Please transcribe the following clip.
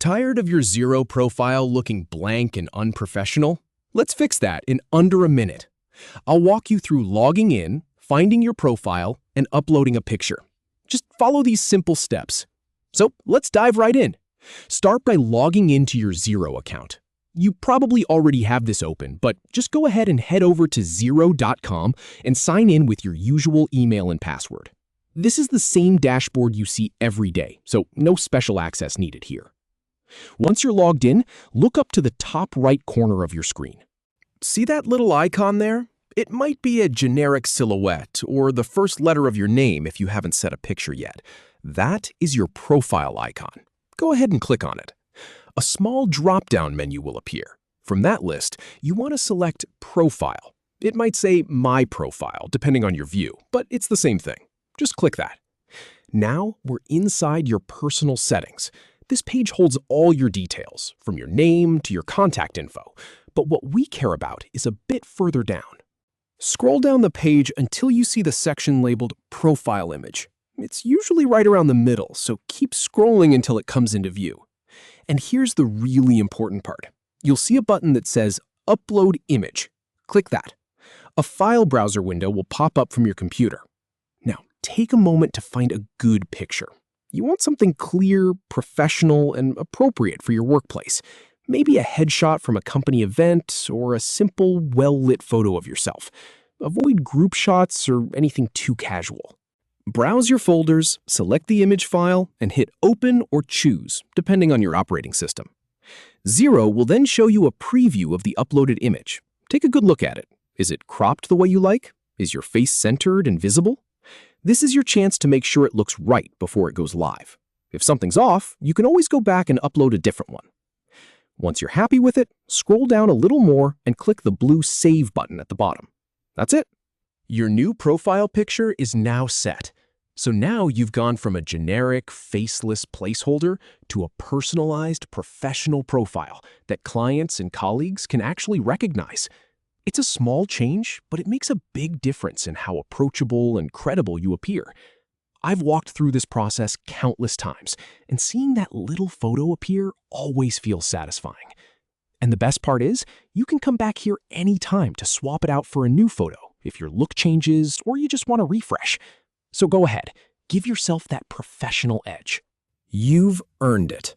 Tired of your Xero profile looking blank and unprofessional? Let's fix that in under a minute. I'll walk you through logging in, finding your profile, and uploading a picture. Just follow these simple steps. So let's dive right in. Start by logging into your Xero account. You probably already have this open, but just go ahead and head over to Xero.com and sign in with your usual email and password. This is the same dashboard you see every day, so no special access needed here. Once you're logged in, look up to the top right corner of your screen. See that little icon there? It might be a generic silhouette or the first letter of your name if you haven't set a picture yet. That is your profile icon. Go ahead and click on it. A small drop-down menu will appear. From that list, you want to select Profile. It might say My Profile, depending on your view, but it's the same thing. Just click that. Now we're inside your personal settings. This page holds all your details, from your name to your contact info, but what we care about is a bit further down. Scroll down the page until you see the section labeled Profile Image. It's usually right around the middle, so keep scrolling until it comes into view. And here's the really important part. You'll see a button that says Upload Image. Click that. A file browser window will pop up from your computer. Now, take a moment to find a good picture. You want something clear, professional, and appropriate for your workplace. Maybe a headshot from a company event or a simple, well-lit photo of yourself. Avoid group shots or anything too casual. Browse your folders, select the image file, and hit Open or Choose, depending on your operating system. Xero will then show you a preview of the uploaded image. Take a good look at it. Is it cropped the way you like? Is your face centered and visible? This is your chance to make sure it looks right before it goes live. If something's off, you can always go back and upload a different one. Once you're happy with it, scroll down a little more and click the blue Save button at the bottom. That's it. Your new profile picture is now set. So now you've gone from a generic, faceless placeholder to a personalized, professional profile that clients and colleagues can actually recognize. It's a small change, but it makes a big difference in how approachable and credible you appear. I've walked through this process countless times, and seeing that little photo appear always feels satisfying. And the best part is, you can come back here anytime to swap it out for a new photo if your look changes or you just want to refresh. So go ahead, give yourself that professional edge. You've earned it.